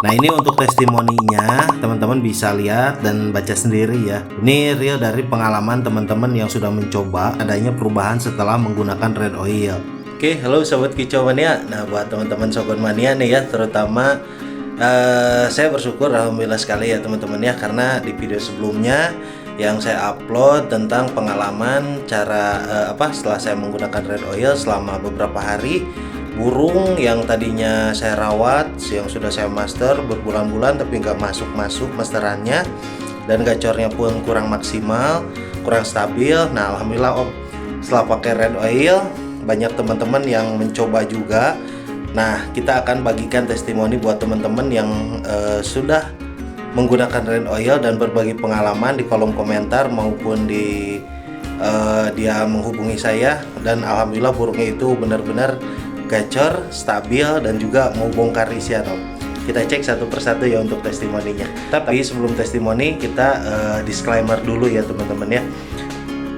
Nah ini untuk testimoninya, teman-teman bisa lihat dan baca sendiri ya. Ini real dari pengalaman teman-teman yang sudah mencoba adanya perubahan setelah menggunakan red oil. Oke, halo sobat kicau mania. Nah buat teman-teman Shogun mania nih ya, terutama saya bersyukur alhamdulillah sekali ya teman-teman ya, karena di video sebelumnya yang saya upload tentang pengalaman cara setelah saya menggunakan red oil selama beberapa hari, burung yang tadinya saya rawat, yang sudah saya master berbulan-bulan tapi nggak masuk masterannya, dan gacornya pun kurang maksimal, kurang stabil. Nah alhamdulillah Om, setelah pakai red oil banyak teman-teman yang mencoba juga. Nah kita akan bagikan testimoni buat teman-teman yang sudah menggunakan red oil dan berbagi pengalaman di kolom komentar maupun di dia menghubungi saya, dan alhamdulillah burungnya itu benar-benar gacor, stabil, dan juga mau bongkar isian Om. Kita cek satu persatu ya untuk testimoninya. Tapi sebelum testimoni kita disclaimer dulu ya teman-teman ya.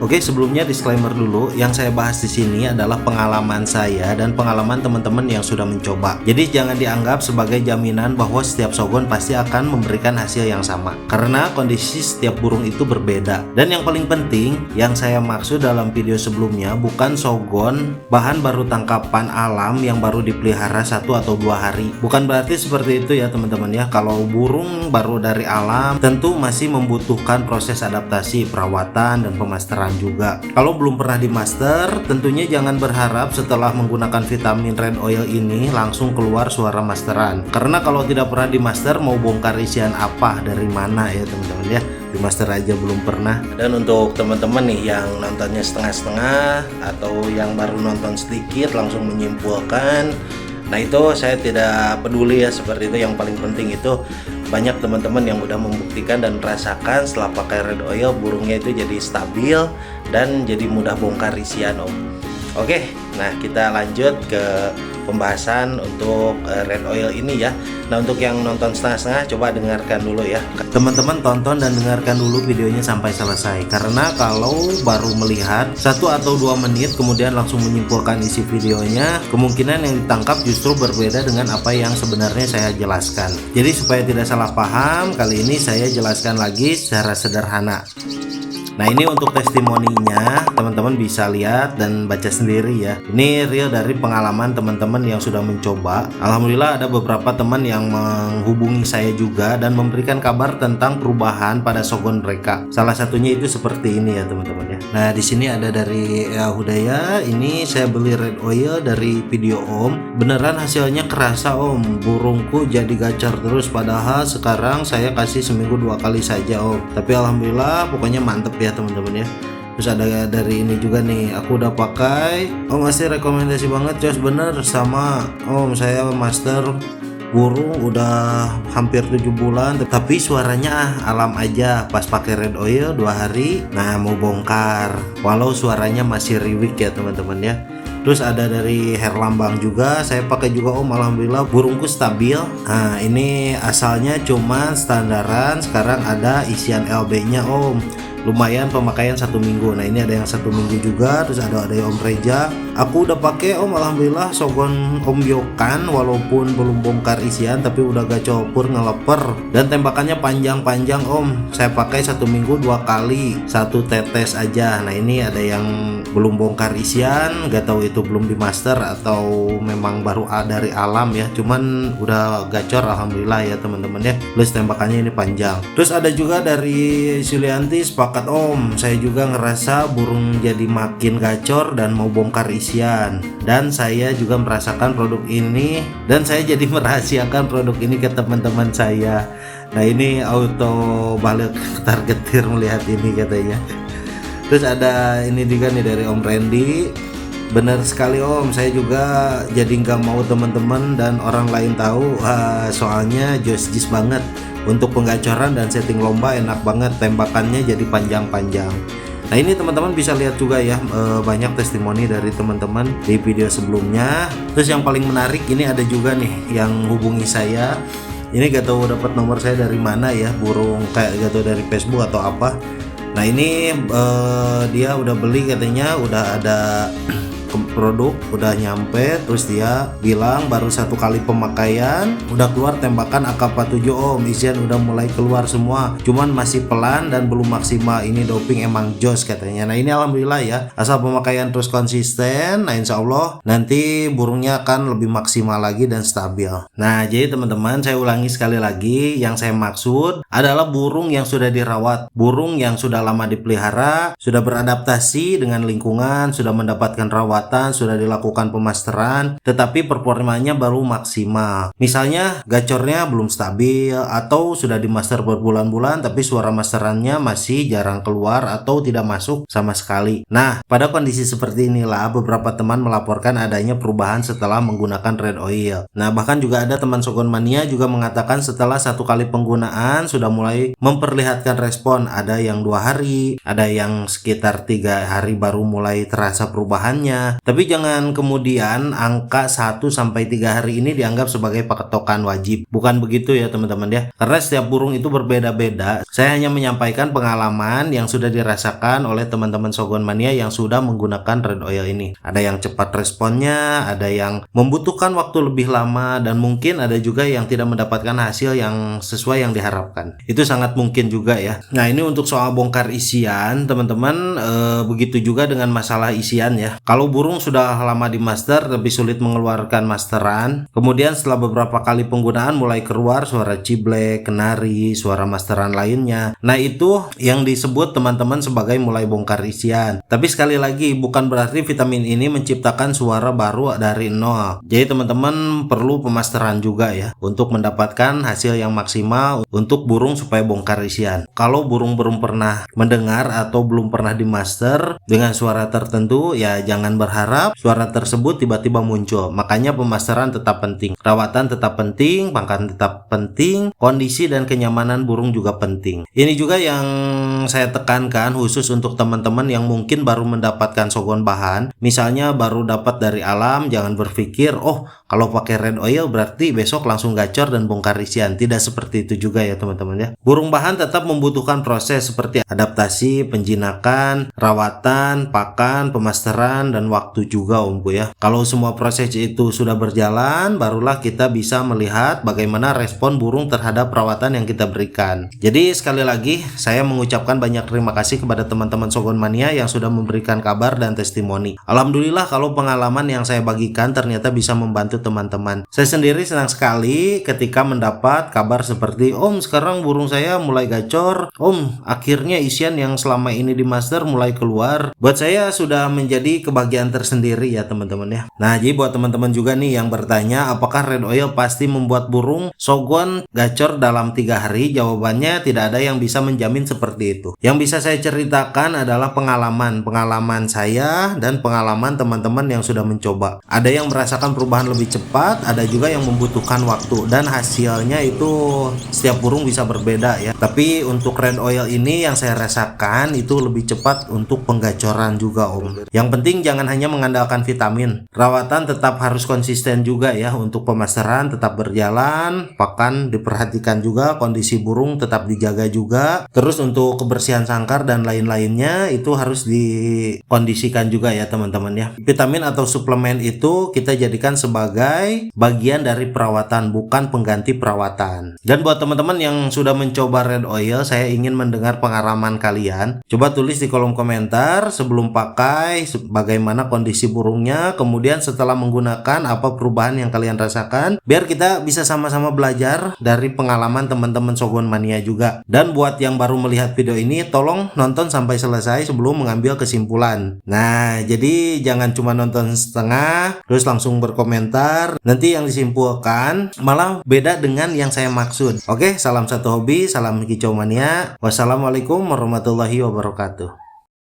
Oke, sebelumnya disclaimer dulu, yang saya bahas di sini adalah pengalaman saya dan pengalaman teman-teman yang sudah mencoba. Jadi jangan dianggap sebagai jaminan bahwa setiap shogun pasti akan memberikan hasil yang sama, karena kondisi setiap burung itu berbeda. Dan yang paling penting, yang saya maksud dalam video sebelumnya bukan shogun bahan baru tangkapan alam yang baru dipelihara 1 atau 2 hari. Bukan berarti seperti itu ya teman-teman ya. Kalau burung baru dari alam tentu masih membutuhkan proses adaptasi, perawatan, dan pemasteran juga. Kalau belum pernah di master, tentunya jangan berharap setelah menggunakan vitamin red oil ini langsung keluar suara masteran, karena kalau tidak pernah di master mau bongkar isian apa dari mana ya teman-teman ya, di master aja belum pernah. Dan untuk teman-teman nih yang nontonnya setengah-setengah atau yang baru nonton sedikit langsung menyimpulkan, nah itu saya tidak peduli ya, seperti itu. Yang paling penting itu banyak teman-teman yang udah membuktikan dan merasakan setelah pakai red oil burungnya itu jadi stabil dan jadi mudah bongkar isian Om. Oke, nah kita lanjut ke pembahasan untuk red oil ini ya. Nah untuk yang nonton setengah-setengah coba dengarkan dulu ya teman-teman, tonton dan dengarkan dulu videonya sampai selesai, karena kalau baru melihat 1 atau 2 menit kemudian langsung menyimpulkan isi videonya, kemungkinan yang ditangkap justru berbeda dengan apa yang sebenarnya saya jelaskan. Jadi supaya tidak salah paham, kali ini saya jelaskan lagi secara sederhana. Nah ini untuk testimoninya, teman-teman bisa lihat dan baca sendiri ya. Ini real dari pengalaman teman-teman yang sudah mencoba. Alhamdulillah ada beberapa teman yang menghubungi saya juga dan memberikan kabar tentang perubahan pada shogun mereka. Salah satunya itu seperti ini ya teman-teman ya. Nah di sini ada dari Hudaya. Ini saya beli red oil dari video Om. Beneran hasilnya kerasa Om. Burungku jadi gacor terus, padahal sekarang saya kasih seminggu 2 kali saja Om. Tapi alhamdulillah pokoknya mantep ya teman-teman ya. Terus ada dari ini juga nih, aku udah pakai Om, masih rekomendasi banget Jos, bener sama Om, saya master burung udah hampir 7 bulan tapi suaranya alam aja. Pas pakai red oil 2 hari nah mau bongkar, walau suaranya masih riwik ya teman-teman ya. Terus ada dari Herlambang juga, saya pakai juga Om, alhamdulillah burungku stabil. Nah ini asalnya cuma standaran, sekarang ada isian LB nya Om, lumayan pemakaian 1 minggu. Nah ini ada yang 1 minggu juga. Terus ada Om Reja, aku udah pakai Om, alhamdulillah shogun Om Yokan, walaupun belum bongkar isian tapi udah gacopur ngeleper dan tembakannya panjang-panjang Om. Saya pakai 1 minggu 2 kali, 1 tetes aja. Nah ini ada yang belum bongkar isian, gak tahu itu belum di master atau memang baru dari alam ya, cuman udah gacor alhamdulillah ya teman-teman ya. Plus tembakannya ini panjang. Terus ada juga dari Sulianti, sepakat Om, saya juga ngerasa burung jadi makin gacor dan mau bongkar isian, dan saya juga merasakan produk ini dan saya jadi merahasiakan produk ini ke teman-teman saya. Nah ini auto balik targetir melihat ini katanya. Terus ada ini juga nih dari Om Randy, benar sekali Om, saya juga jadi nggak mau teman-teman dan orang lain tahu, soalnya jis banget untuk penggacoran dan setting lomba, enak banget, tembakannya jadi panjang-panjang. Nah ini teman-teman bisa lihat juga ya, banyak testimoni dari teman-teman di video sebelumnya. Terus yang paling menarik ini ada juga nih yang hubungi saya, ini gak tahu dapat nomor saya dari mana ya, burung kayak gak tahu dari Facebook atau apa. Nah ini dia udah beli katanya, udah ada ke produk udah nyampe, terus dia bilang baru 1 kali pemakaian udah keluar tembakan AK-47 om, isian udah mulai keluar semua, cuman masih pelan dan belum maksimal. Ini doping emang jos katanya. Nah ini alhamdulillah ya, asal pemakaian terus konsisten, nah insya Allah nanti burungnya akan lebih maksimal lagi dan stabil. Nah jadi teman-teman, saya ulangi sekali lagi, yang saya maksud adalah burung yang sudah dirawat, burung yang sudah lama dipelihara, sudah beradaptasi dengan lingkungan, sudah mendapatkan rawatan, sudah dilakukan pemasteran, tetapi performanya baru maksimal. Misalnya gacornya belum stabil atau sudah dimaster berbulan-bulan tapi suara masterannya masih jarang keluar atau tidak masuk sama sekali. Nah, pada kondisi seperti inilah beberapa teman melaporkan adanya perubahan setelah menggunakan red oil. Nah, bahkan juga ada teman Shogun Mania juga mengatakan setelah 1 kali penggunaan sudah mulai memperlihatkan respon. Ada yang 2 hari, ada yang sekitar 3 hari baru mulai terasa perubahannya. Tapi jangan kemudian angka 1 sampai 3 hari ini dianggap sebagai patokan wajib. Bukan begitu ya teman-teman ya. Karena setiap burung itu berbeda-beda. Saya hanya menyampaikan pengalaman yang sudah dirasakan oleh teman-teman Shogun Mania yang sudah menggunakan red oil ini. Ada yang cepat responnya, ada yang membutuhkan waktu lebih lama, dan mungkin ada juga yang tidak mendapatkan hasil yang sesuai yang diharapkan. Itu sangat mungkin juga ya. Nah ini untuk soal bongkar isian teman-teman, begitu juga dengan masalah isian ya. Kalau burung sudah lama di master lebih sulit mengeluarkan masteran, kemudian setelah beberapa kali penggunaan mulai keluar suara ciblek, kenari, suara masteran lainnya. Nah itu yang disebut teman-teman sebagai mulai bongkar isian. Tapi sekali lagi bukan berarti vitamin ini menciptakan suara baru dari nol. Jadi teman-teman perlu pemasteran juga ya untuk mendapatkan hasil yang maksimal untuk burung supaya bongkar isian. Kalau burung belum pernah mendengar atau belum pernah dimaster dengan suara tertentu, ya jangan berharap suara tersebut tiba-tiba muncul. Makanya pemasteran tetap penting, rawatan tetap penting, pakan tetap penting, kondisi dan kenyamanan burung juga penting. Ini juga yang saya tekankan khusus untuk teman-teman yang mungkin baru mendapatkan Shogun bahan, misalnya baru dapat dari alam. Jangan berpikir oh kalau pakai red oil berarti besok langsung gacor dan bongkar isian. Tidak seperti itu juga ya teman-teman ya. Burung bahan tetap membutuhkan proses seperti adaptasi, penjinakan, rawatan, pakan, pemasteran, dan waktu juga omku ya. Kalau semua proses itu sudah berjalan, barulah kita bisa melihat bagaimana respon burung terhadap perawatan yang kita berikan. Jadi sekali lagi saya mengucapkan banyak terima kasih kepada teman-teman Shogun Mania yang sudah memberikan kabar dan testimoni. Alhamdulillah kalau pengalaman yang saya bagikan ternyata bisa membantu teman-teman. Saya sendiri senang sekali ketika mendapat kabar seperti om sekarang burung saya mulai gacor, om akhirnya isian yang selama ini di master mulai keluar. Buat saya sudah menjadi kebahagiaan tersendiri ya teman-teman ya. Nah jadi buat teman-teman juga nih yang bertanya apakah red oil pasti membuat burung Shogun gacor dalam 3 hari, jawabannya tidak ada yang bisa menjamin seperti itu. Yang bisa saya ceritakan adalah pengalaman saya dan pengalaman teman-teman yang sudah mencoba. Ada yang merasakan perubahan lebih cepat, ada juga yang membutuhkan waktu, dan hasilnya itu setiap burung bisa berbeda ya. Tapi untuk red oil ini yang saya rasakan itu lebih cepat untuk penggacoran juga om. Yang penting jangan hanya mengandalkan vitamin, rawatan tetap harus konsisten juga ya. Untuk pemasteran tetap berjalan, pakan diperhatikan juga, kondisi burung tetap dijaga juga. Terus untuk kebersihan sangkar dan lain-lainnya itu harus dikondisikan juga ya teman-teman ya. Vitamin atau suplemen itu kita jadikan sebagai bagian dari perawatan, bukan pengganti perawatan. Dan buat teman-teman yang sudah mencoba red oil, saya ingin mendengar pengalaman kalian. Coba tulis di kolom komentar sebelum pakai bagaimana kondisi burungnya, kemudian setelah menggunakan apa perubahan yang kalian rasakan, biar kita bisa sama-sama belajar dari pengalaman teman-teman Shogun Mania juga. Dan buat yang baru melihat video ini, tolong nonton sampai selesai sebelum mengambil kesimpulan. Nah jadi jangan cuma nonton setengah terus langsung berkomentar, nanti yang disimpulkan malah beda dengan yang saya maksud. Oke, salam satu hobi, salam kicau mania. Wassalamualaikum warahmatullahi wabarakatuh.